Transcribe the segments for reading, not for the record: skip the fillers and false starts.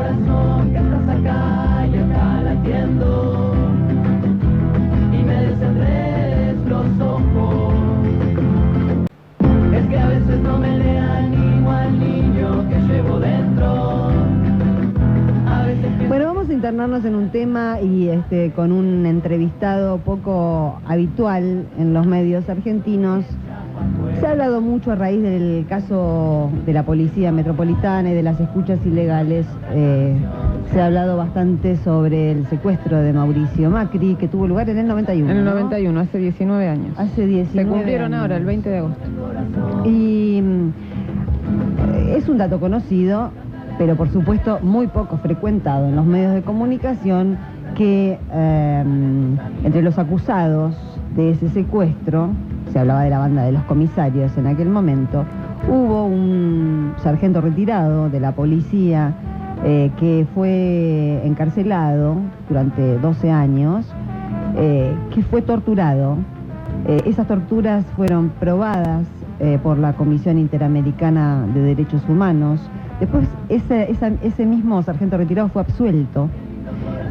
corazón que estás acá y acá latiendo, y me desenredes los ojos. Es que a veces no me le animo al niño que llevo dentro. Bueno, vamos a internarnos en un tema y con un entrevistado poco habitual en los medios argentinos. Se ha hablado mucho a raíz del caso de la Policía Metropolitana y de las escuchas ilegales. Se ha hablado bastante sobre el secuestro de Mauricio Macri, que tuvo lugar en el 91. En el 91, hace 19 años. Hace 19 Se cumplieron años. ahora, el 20 de agosto. Y es un dato conocido, pero por supuesto muy poco frecuentado en los medios de comunicación, que entre los acusados de ese secuestro, se hablaba de la banda de los comisarios en aquel momento, hubo un sargento retirado de la policía que fue encarcelado durante 12 años, que fue torturado. Esas torturas fueron probadas por la Comisión Interamericana de Derechos Humanos. Después ese mismo sargento retirado fue absuelto,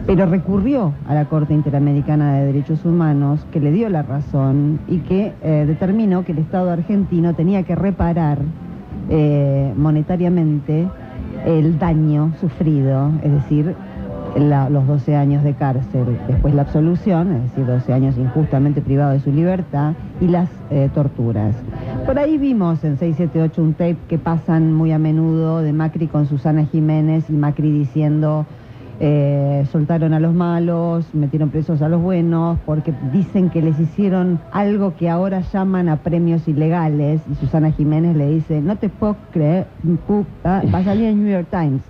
pero recurrió a la Corte Interamericana de Derechos Humanos, que le dio la razón y que determinó que el Estado argentino tenía que reparar monetariamente el daño sufrido, es decir, los 12 años de cárcel, después la absolución, es decir, 12 años injustamente privado de su libertad, y las torturas. Por ahí vimos en 678 un tape que pasan muy a menudo de Macri con Susana Jiménez, y Macri diciendo: soltaron a los malos, metieron presos a los buenos, porque dicen que les hicieron algo que ahora llaman a premios ilegales, y Susana Jiménez le dice: no te puedo creer, puta, va a salir en New York Times.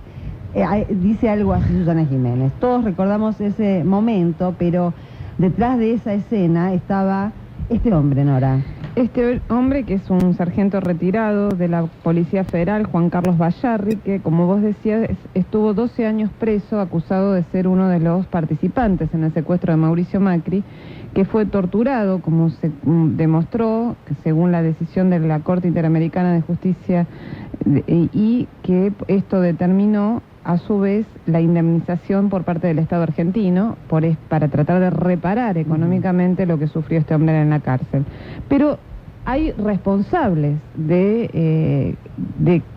Dice algo así Susana Jiménez. Todos recordamos ese momento, pero detrás de esa escena estaba este hombre, Nora. Este hombre, que es un sargento retirado de la Policía Federal, Juan Carlos Bayarri, que, como vos decías, estuvo 12 años preso, acusado de ser uno de los participantes en el secuestro de Mauricio Macri, que fue torturado, como se demostró, según la decisión de la Corte Interamericana de Justicia, y que esto determinó, a su vez, la indemnización por parte del Estado argentino para tratar de reparar económicamente lo que sufrió este hombre en la cárcel. Pero hay responsables de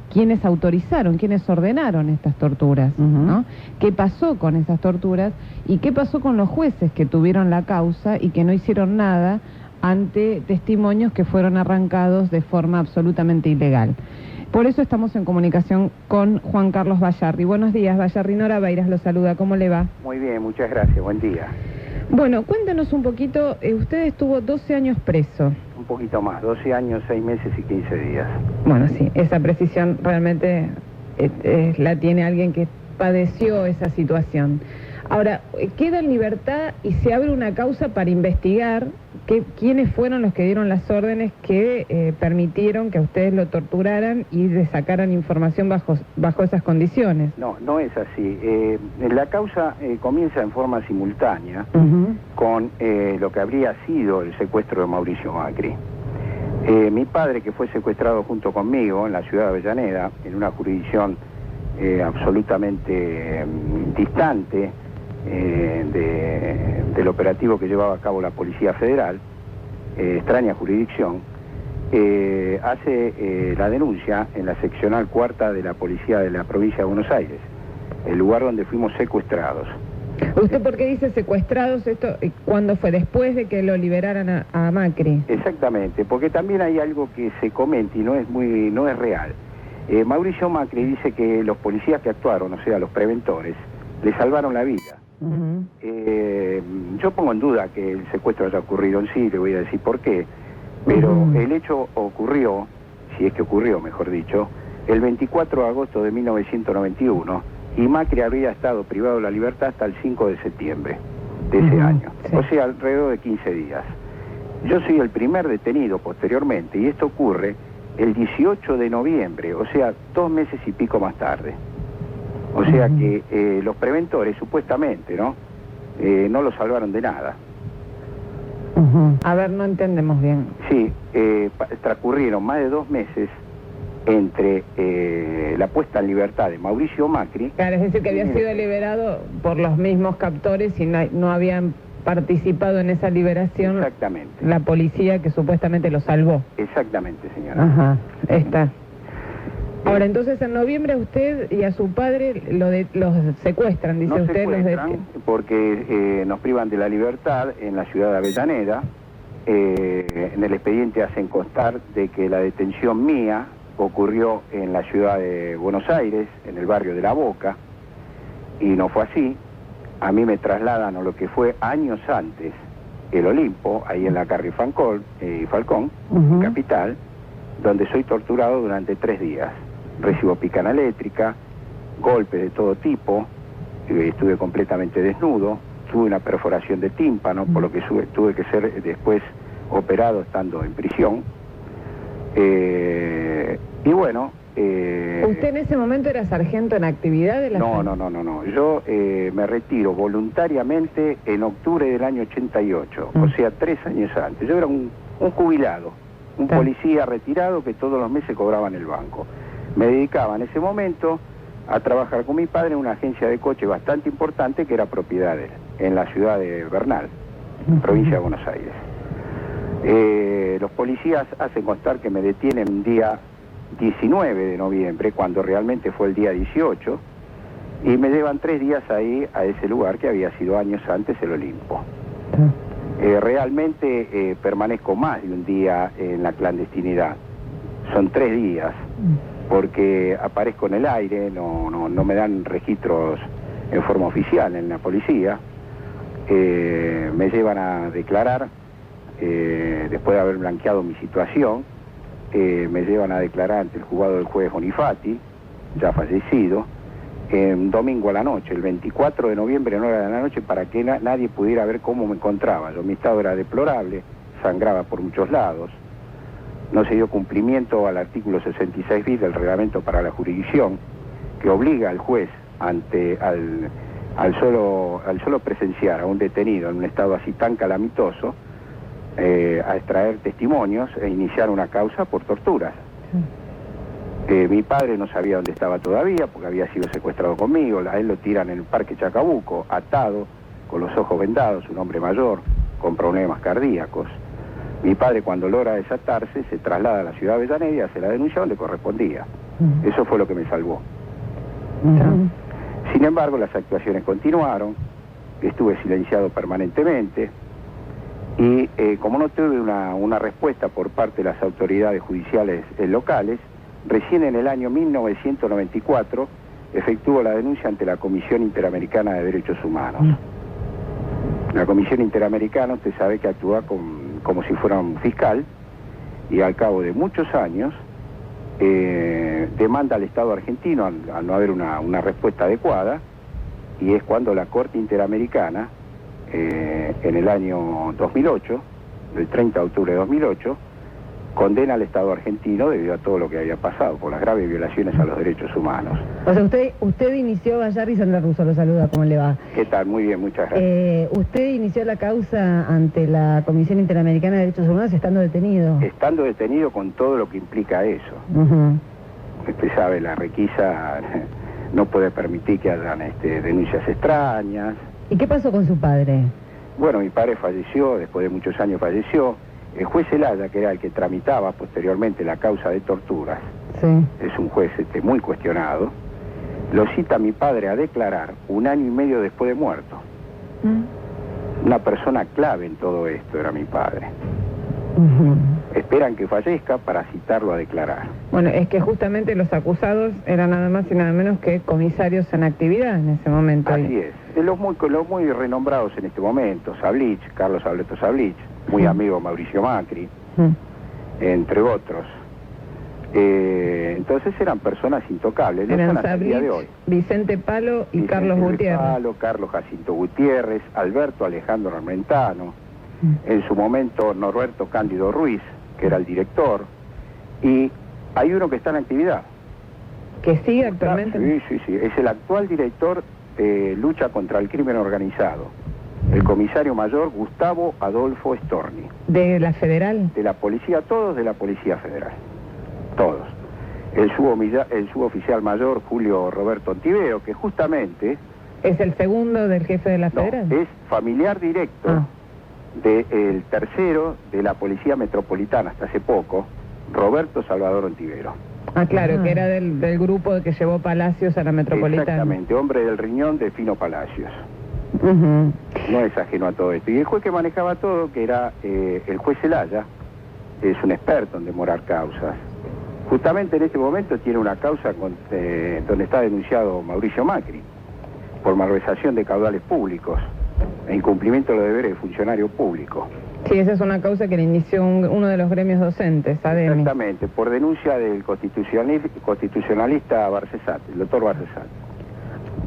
quienes autorizaron, quienes ordenaron estas torturas, ¿no? ¿Qué pasó con esas torturas y qué pasó con los jueces que tuvieron la causa y que no hicieron nada ante testimonios que fueron arrancados de forma absolutamente ilegal? Por eso estamos en comunicación con Juan Carlos Bayarri. Buenos días, Bayarri. Nora Beiras lo saluda. ¿Cómo le va? Muy bien, muchas gracias. Buen día. Bueno, cuéntenos un poquito. Usted estuvo 12 años preso. Un poquito más, 12 años, 6 meses y 15 días. Bueno, sí, esa precisión realmente la tiene alguien que padeció esa situación. Ahora, queda en libertad y se abre una causa para investigar quiénes fueron los que dieron las órdenes que permitieron que a ustedes lo torturaran y le sacaran información bajo esas condiciones. No, no es así. La causa comienza en forma simultánea con lo que habría sido el secuestro de Mauricio Macri. Mi padre, que fue secuestrado junto conmigo en la ciudad de Avellaneda, en una jurisdicción absolutamente distante del operativo que llevaba a cabo la Policía Federal, extraña jurisdicción, hace la denuncia en la seccional cuarta de la Policía de la Provincia de Buenos Aires, el lugar donde fuimos secuestrados. ¿Usted por qué dice secuestrados? ¿Esto cuándo fue? ¿Después de que lo liberaran a Macri? Exactamente, porque también hay algo que se comenta y no es real. Mauricio Macri dice que los policías que actuaron, o sea, los preventores, le salvaron la vida. Yo pongo en duda que el secuestro haya ocurrido en sí, le voy a decir por qué, pero el hecho ocurrió, si es que ocurrió, mejor dicho, el 24 de agosto de 1991, y Macri habría estado privado de la libertad hasta el 5 de septiembre de ese año, sí. O sea, alrededor de 15 días. Yo soy el primer detenido posteriormente, y esto ocurre el 18 de noviembre, o sea, 2 meses y pico más tarde. O sea que los preventores, supuestamente, ¿no? No lo salvaron de nada. A ver, no entendemos bien. Sí, transcurrieron más de 2 meses entre la puesta en libertad de Mauricio Macri. Claro, es decir, que había sido liberado por los mismos captores y no habían participado en esa liberación. Exactamente. La policía que supuestamente lo salvó. Exactamente, señora. Ajá, está. Ahora, entonces en noviembre a usted y a su padre los secuestran, dice Nos usted. secuestran porque nos privan de la libertad en la ciudad de Avellaneda. En el expediente hacen constar de que la detención mía ocurrió en la ciudad de Buenos Aires, en el barrio de La Boca, y no fue así. A mí me trasladan a lo que fue años antes el Olimpo, ahí en la calle Falcón, capital, donde soy torturado durante 3 días. Recibo picana eléctrica, golpes de todo tipo, estuve completamente desnudo, tuve una perforación de tímpano, por lo que tuve que ser después operado estando en prisión. Y bueno... ¿Usted en ese momento era sargento en actividad de la... No. Yo me retiro voluntariamente en octubre del año 88, o sea, 3 años antes. Yo era un jubilado, un policía retirado que todos los meses cobraba en el banco. Me dedicaba en ese momento a trabajar con mi padre en una agencia de coche bastante importante que era propiedad de él, en la ciudad de Bernal, provincia de Buenos Aires. Los policías hacen constar que me detienen un día 19 de noviembre, cuando realmente fue el día 18, y me llevan 3 días ahí a ese lugar que había sido años antes el Olimpo. Realmente permanezco más de un día en la clandestinidad. Son 3 días, porque aparezco en el aire, no me dan registros en forma oficial en la policía. Me llevan a declarar, después de haber blanqueado mi situación, me llevan a declarar ante el juzgado del juez Bonifati, ya fallecido, un domingo a la noche, el 24 de noviembre, en hora de la noche, para que nadie pudiera ver cómo me encontraba. Mi estado era deplorable, sangraba por muchos lados, no se dio cumplimiento al artículo 66 bis del reglamento para la jurisdicción, que obliga al juez al solo presenciar a un detenido en un estado así tan calamitoso, a extraer testimonios e iniciar una causa por torturas. Mi padre no sabía dónde estaba todavía porque había sido secuestrado conmigo. A él lo tiran en el Parque Chacabuco, atado, con los ojos vendados, un hombre mayor, con problemas cardíacos. Mi padre, cuando logra desatarse, se traslada a la ciudad de Avellaneda y hace la denuncia donde correspondía. Eso fue lo que me salvó. Sin embargo, las actuaciones continuaron, estuve silenciado permanentemente, y como no tuve una respuesta por parte de las autoridades judiciales locales, recién en el año 1994 efectuó la denuncia ante la Comisión Interamericana de Derechos Humanos. La Comisión Interamericana, usted sabe que actúa como si fuera un fiscal, y al cabo de muchos años demanda al Estado argentino al no haber una respuesta adecuada, y es cuando la Corte Interamericana, en el año 2008, el 30 de octubre de 2008, condena al Estado argentino debido a todo lo que había pasado, por las graves violaciones a los derechos humanos. O sea, usted inició, Bayarri, Sandra Russo lo saluda, ¿cómo le va? ¿Qué tal? Muy bien, muchas gracias. Usted inició la causa ante la Comisión Interamericana de Derechos Humanos estando detenido. Estando detenido con todo lo que implica eso. Usted sabe, la requisa no puede permitir que hagan denuncias extrañas. ¿Y qué pasó con su padre? Bueno, mi padre falleció, después de muchos años falleció. El juez Zelaya, que era el que tramitaba posteriormente la causa de torturas, es un juez muy cuestionado, lo cita a mi padre a declarar 1 año y medio después de muerto. Una persona clave en todo esto era mi padre. Esperan que fallezca para citarlo a declarar. Bueno, es que justamente los acusados eran nada más y nada menos que comisarios en actividad en ese momento. Así es. Los muy renombrados en este momento, Sablich, Carlos Alberto Sablich, muy amigo de Mauricio Macri, entre otros. Entonces eran personas intocables. Eran Sablich, Vicente Palo y Carlos Gutiérrez. Palo, Carlos Jacinto Gutiérrez, Alberto Alejandro Armentano, en su momento Norberto Cándido Ruiz, que era el director, y hay uno que está en actividad. ¿Que sigue actualmente? Sí, es el actual director de lucha contra el crimen organizado, el comisario mayor Gustavo Adolfo Storni. ¿De la Federal? De la policía, todos de la Policía Federal, todos. el suboficial mayor Julio Roberto Ontivero, que justamente ¿Es el segundo del jefe de la federal? es familiar directo del tercero de la Policía Metropolitana hasta hace poco, Roberto Salvador Ontivero. Ah, claro, que era del grupo que llevó Palacios a la Metropolitana. Exactamente, hombre del riñón de Fino Palacios. No es ajeno a todo esto. Y el juez que manejaba todo, que era el juez Zelaya, es un experto en demorar causas. Justamente en este momento tiene una causa donde está denunciado Mauricio Macri por malversación de caudales públicos e incumplimiento de los deberes de funcionario público. Sí, esa es una causa que le inició uno de los gremios docentes, ADEMI. Exactamente, por denuncia del constitucionalista Barcesat, el doctor Barcesat.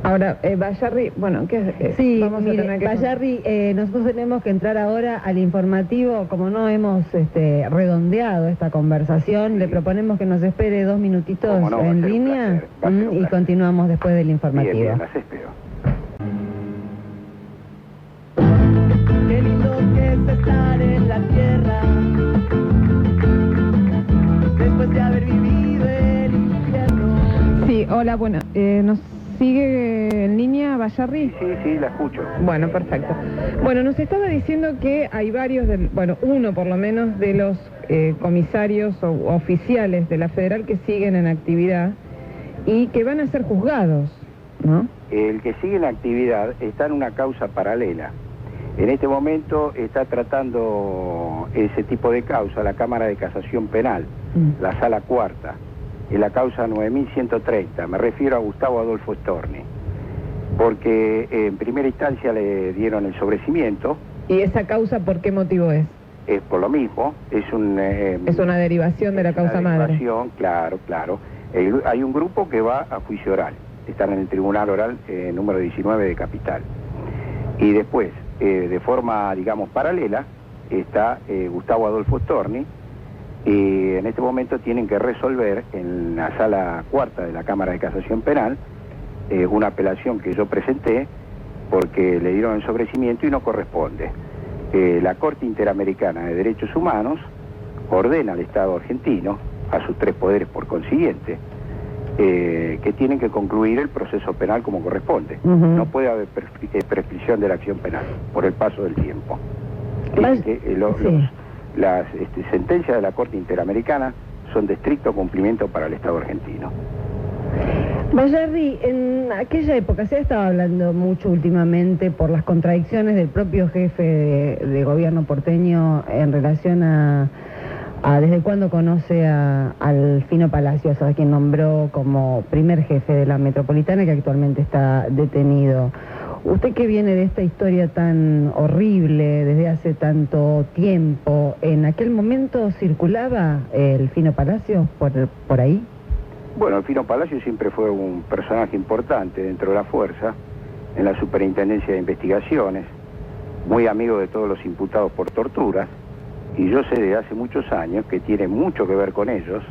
Ahora, Bayarri, bueno, ¿qué Sí, vamos a mire, tener que... Bayarri, nosotros tenemos que entrar ahora al informativo. Como no hemos redondeado esta conversación, le proponemos que nos espere 2 minutitos Cómo no, va a en ser un línea placer, va a ser un y placer. continuamos después del informativo. Bien, las espero. Qué lindo que es estar en la tierra después de haber vivido el infierno. Sí, hola, bueno, ¿nos sigue en línea Bayarri? Sí, la escucho. Bueno, perfecto. Bueno, nos estaba diciendo que hay varios, uno por lo menos de los comisarios o oficiales de la federal que siguen en actividad y que van a ser juzgados, ¿no? El que sigue en actividad está en una causa paralela. En este momento está tratando ese tipo de causa la Cámara de Casación Penal, la Sala Cuarta, en la causa 9130. Me refiero a Gustavo Adolfo Storni, porque en primera instancia le dieron el sobrecimiento. ¿Y esa causa por qué motivo es? Es por lo mismo, es una derivación de la causa madre. Claro. Hay un grupo que va a juicio oral, están en el Tribunal Oral número 19 de Capital. Y después, de forma, digamos, paralela, está Gustavo Adolfo Storni, y en este momento tienen que resolver en la Sala Cuarta de la Cámara de Casación Penal una apelación que yo presenté porque le dieron el sobrecimiento y no corresponde. La Corte Interamericana de Derechos Humanos ordena al Estado argentino, a sus 3 poderes por consiguiente, que tienen que concluir el proceso penal como corresponde. No puede haber prescripción de la acción penal por el paso del tiempo. Las sentencias de la Corte Interamericana son de estricto cumplimiento para el Estado argentino. Bayarri, en aquella época se ha estado hablando mucho últimamente por las contradicciones del propio jefe de gobierno porteño en relación a desde cuándo conoce al Fino Palacios, a quien nombró como primer jefe de la Metropolitana, que actualmente está detenido. Usted que viene de esta historia tan horrible desde hace tanto tiempo, ¿en aquel momento circulaba el Fino Palacios por ahí? Bueno, el Fino Palacios siempre fue un personaje importante dentro de la fuerza, en la Superintendencia de Investigaciones, muy amigo de todos los imputados por torturas, y yo sé desde hace muchos años que tiene mucho que ver con ellos,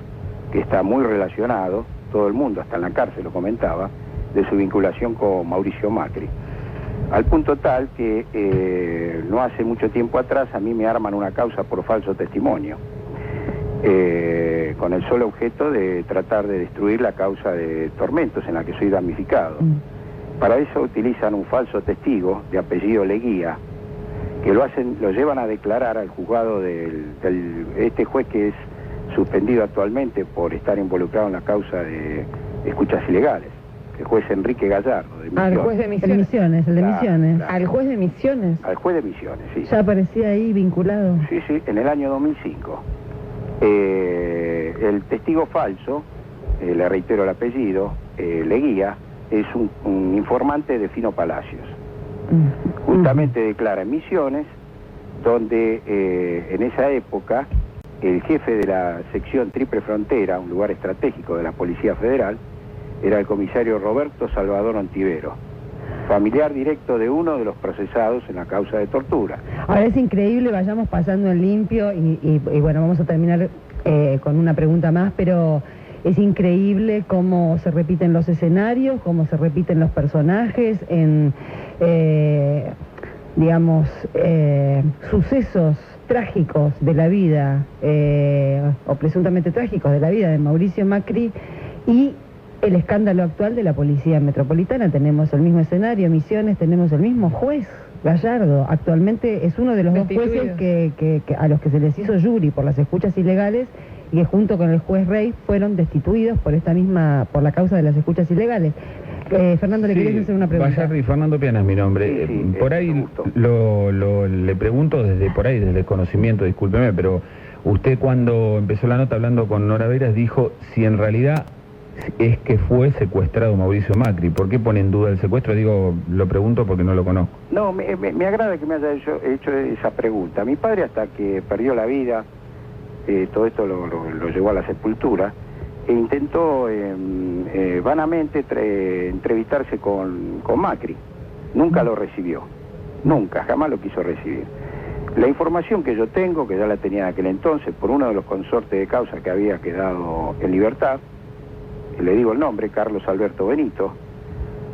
que está muy relacionado, todo el mundo, hasta en la cárcel lo comentaba, de su vinculación con Mauricio Macri. Al punto tal que no hace mucho tiempo atrás a mí me arman una causa por falso testimonio, con el solo objeto de tratar de destruir la causa de Tormentos en la que soy damnificado. Para eso utilizan un falso testigo de apellido Leguía, que lo llevan a declarar al juzgado este juez que es suspendido actualmente por estar involucrado en la causa de escuchas ilegales, el juez Enrique Gallardo, de Misiones. Al juez de Misiones. El de Misiones. Claro. ¿Al juez de Misiones? Al juez de Misiones, sí. ¿Ya aparecía ahí vinculado? Sí, en el año 2005. El testigo falso, le reitero el apellido, Leguía, es un informante de Fino Palacios. Justamente declara en Misiones, donde en esa época el jefe de la sección Triple Frontera, un lugar estratégico de la Policía Federal, era el comisario Roberto Salvador Ontivero, familiar directo de uno de los procesados en la causa de tortura. Ahora es increíble, vayamos pasando en limpio y bueno, vamos a terminar con una pregunta más, pero es increíble cómo se repiten los escenarios, cómo se repiten los personajes en, sucesos trágicos de la vida, o presuntamente trágicos de la vida de Mauricio Macri y el escándalo actual de la Policía Metropolitana. Tenemos el mismo escenario, Misiones, tenemos el mismo juez, Gallardo. Actualmente es uno de los dos jueces a los que se les hizo jury por las escuchas ilegales y que junto con el juez Rey fueron destituidos por la causa de las escuchas ilegales. Fernando, le quería hacer una pregunta. Bayarri, Fernando Piana es mi nombre. Sí, por ahí le pregunto desde conocimiento, discúlpeme, pero usted cuando empezó la nota hablando con Nora Veras dijo si en realidad es que fue secuestrado Mauricio Macri. ¿Por qué pone en duda el secuestro? Digo, lo pregunto porque no lo conozco. No, me agrada que me haya hecho esa pregunta. Mi padre, hasta que perdió la vida, todo esto lo llevó a la sepultura, e intentó vanamente entrevistarse con Macri. Nunca lo recibió, nunca, jamás lo quiso recibir. La información que yo tengo, que ya la tenía en aquel entonces, por uno de los consortes de causa que había quedado en libertad, le digo el nombre, Carlos Alberto Benito,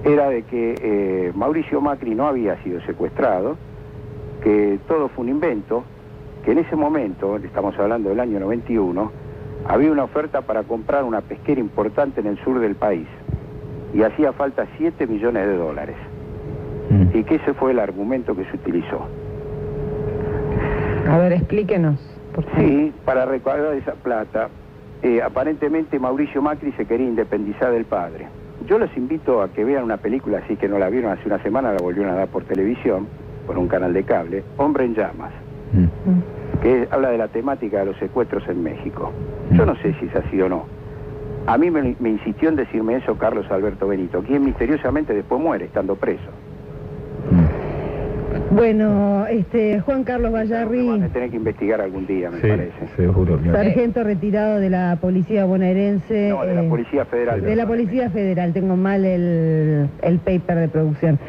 era de que Mauricio Macri no había sido secuestrado, que todo fue un invento, que en ese momento, estamos hablando del año 91, había una oferta para comprar una pesquera importante en el sur del país y hacía falta 7 millones de dólares. Y que ese fue el argumento que se utilizó. A ver, explíquenos, por favor. Sí, para recaudar esa plata, aparentemente Mauricio Macri se quería independizar del padre. Yo los invito a que vean una película, así que no la vieron hace una semana, la volvieron a dar por televisión, por un canal de cable, Hombre en Llamas, que habla de la temática de los secuestros en México. Yo no sé si es así o no. A mí me insistió en decirme eso Carlos Alberto Benito, quien misteriosamente después muere estando preso. Bueno, Juan Carlos Bayarri, Van a tener que investigar algún día, me parece. Seguro. sargento retirado de la Policía bonaerense. No, de la Policía Federal. De la Policía Federal, tengo mal el paper de producción.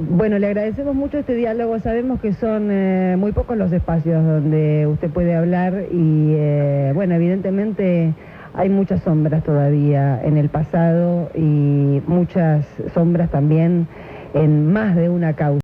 Bueno, le agradecemos mucho este diálogo. Sabemos que son muy pocos los espacios donde usted puede hablar y, bueno, evidentemente hay muchas sombras todavía en el pasado y muchas sombras también en más de una causa.